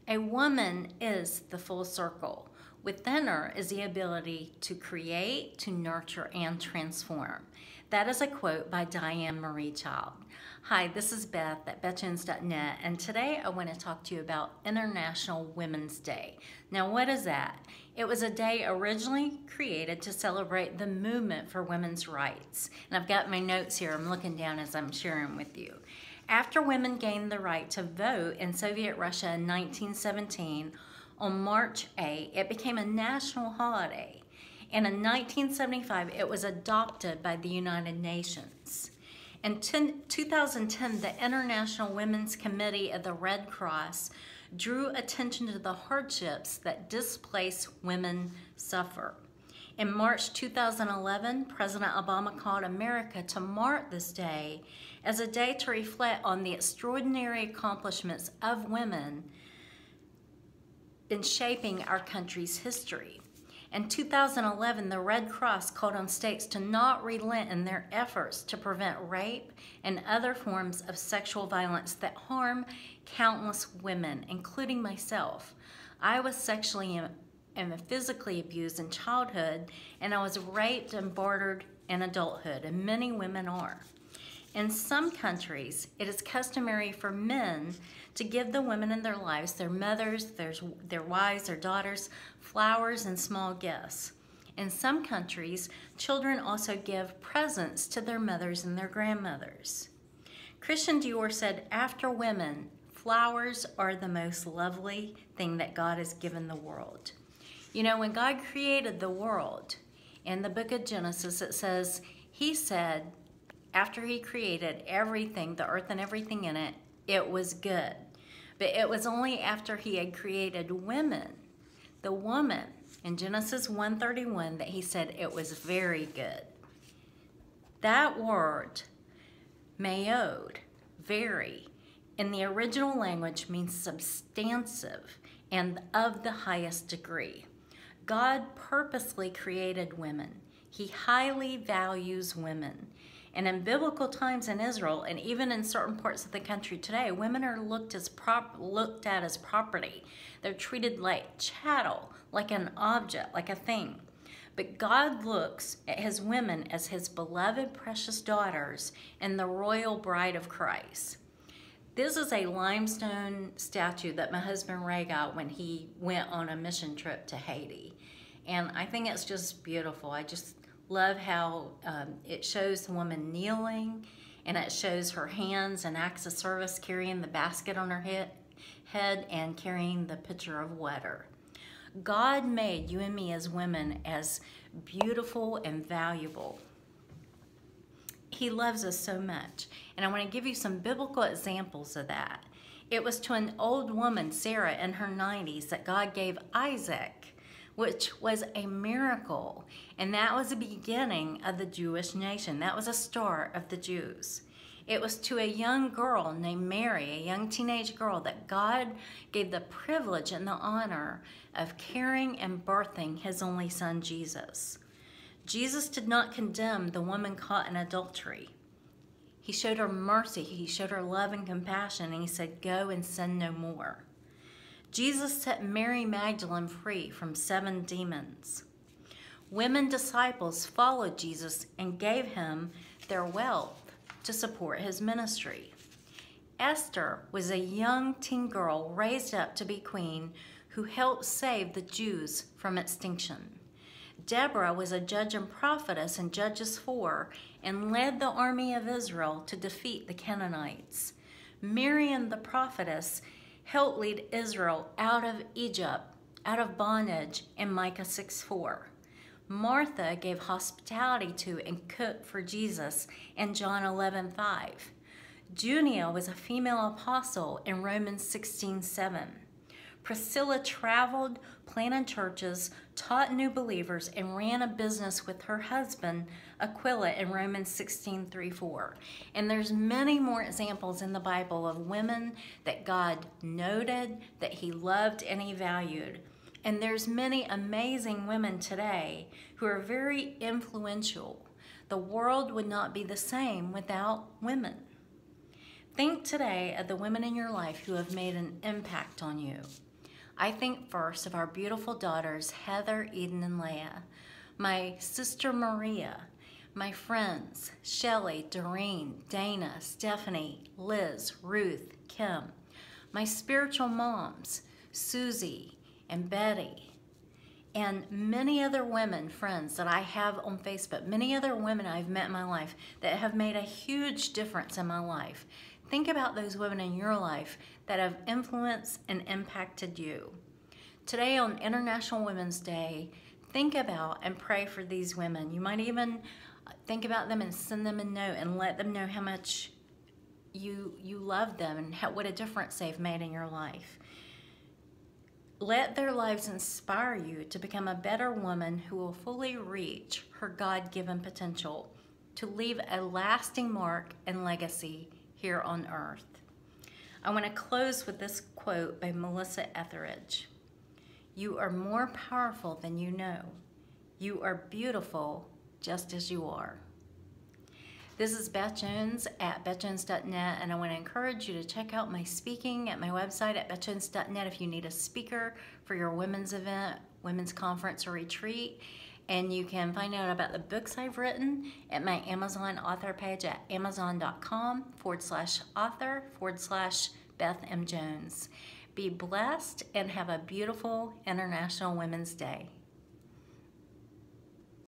A woman is the full circle. Within her is the ability to create, to nurture, and transform. That is a quote by Diane Marie Child. Hi, this is Beth at BethJones.net, and today I want to talk to you about International Women's Day. Now, what is that? It was a day originally created to celebrate the movement for women's rights. And I've got my notes here. I'm looking down as I'm sharing with you. After women gained the right to vote in Soviet Russia in 1917, on March 8, it became a national holiday. And in 1975, it was adopted by the United Nations. In 2010, the International Women's Committee of the Red Cross drew attention to the hardships that displaced women suffer. In March 2011, President Obama called America to mark this day as a day to reflect on the extraordinary accomplishments of women in shaping our country's history. In 2011, the Red Cross called on states to not relent in their efforts to prevent rape and other forms of sexual violence that harm countless women, including myself. I was sexually and physically abused in childhood, and I was raped and bartered in adulthood, and many women are. In some countries, it is customary for men to give the women in their lives, their mothers, their wives, their daughters, flowers and small gifts. In some countries, children also give presents to their mothers and their grandmothers. Christian Dior said, "After women, flowers are the most lovely thing that God has given the world." You know, when God created the world, in the book of Genesis, it says, He said, after He created everything, the earth and everything in it, it was good. But it was only after He had created women, the woman, in Genesis 1:31, that He said it was very good. That word, mayod, very, in the original language means substantive and of the highest degree. God purposely created women. He highly values women. And in biblical times in Israel, and even in certain parts of the country today, women are looked at as property. They're treated like chattel, like an object, like a thing. But God looks at His women as His beloved, precious daughters and the royal bride of Christ. This is a limestone statue that my husband Ray got when he went on a mission trip to Haiti. And I think it's just beautiful. I just love how it shows the woman kneeling, and it shows her hands and acts of service carrying the basket on her head and carrying the pitcher of water. God made you and me as women as beautiful and valuable. He loves us so much. And I want to give you some biblical examples of that. It was to an old woman, Sarah, in her 90s, that God gave Isaac, which was a miracle. And that was the beginning of the Jewish nation. That was a start of the Jews. It was to a young girl named Mary, a young teenage girl, that God gave the privilege and the honor of carrying and birthing His only Son, Jesus. Jesus did not condemn the woman caught in adultery. He showed her mercy. He showed her love and compassion, and He said, "Go and sin no more." Jesus set Mary Magdalene free from 7 demons. Women disciples followed Jesus and gave Him their wealth to support His ministry. Esther was a young teen girl raised up to be queen who helped save the Jews from extinction. Deborah was a judge and prophetess in Judges 4 and led the army of Israel to defeat the Canaanites. Miriam the prophetess helped lead Israel out of Egypt, out of bondage in Micah 6:4. Martha gave hospitality to and cooked for Jesus in John 11:5. Junia was a female apostle in Romans 16:7. Priscilla traveled, planted churches, taught new believers, and ran a business with her husband, Aquila, in Romans 16:3-4. And there's many more examples in the Bible of women that God noted, that He loved and He valued. And there's many amazing women today who are very influential. The world would not be the same without women. Think today of the women in your life who have made an impact on you. I think first of our beautiful daughters, Heather, Eden, and Leah, my sister Maria, my friends, Shelley, Doreen, Dana, Stephanie, Liz, Ruth, Kim, my spiritual moms, Susie and Betty, and many other women, friends that I have on Facebook, many other women I've met in my life that have made a huge difference in my life. Think about those women in your life that have influenced and impacted you. Today on International Women's Day, think about and pray for these women. You might even think about them and send them a note and let them know how much you love them and what a difference they've made in your life. Let their lives inspire you to become a better woman who will fully reach her God-given potential to leave a lasting mark and legacy here on earth. I want to close with this quote by Melissa Etheridge. You are more powerful than you know. You are beautiful just as you are. This is Beth Jones at bethjones.net, and I want to encourage you to check out my speaking at my website at bethjones.net if you need a speaker for your women's event, women's conference, or retreat. And you can find out about the books I've written at my Amazon author page at amazon.com/author/Beth M. Jones. Be blessed and have a beautiful International Women's Day.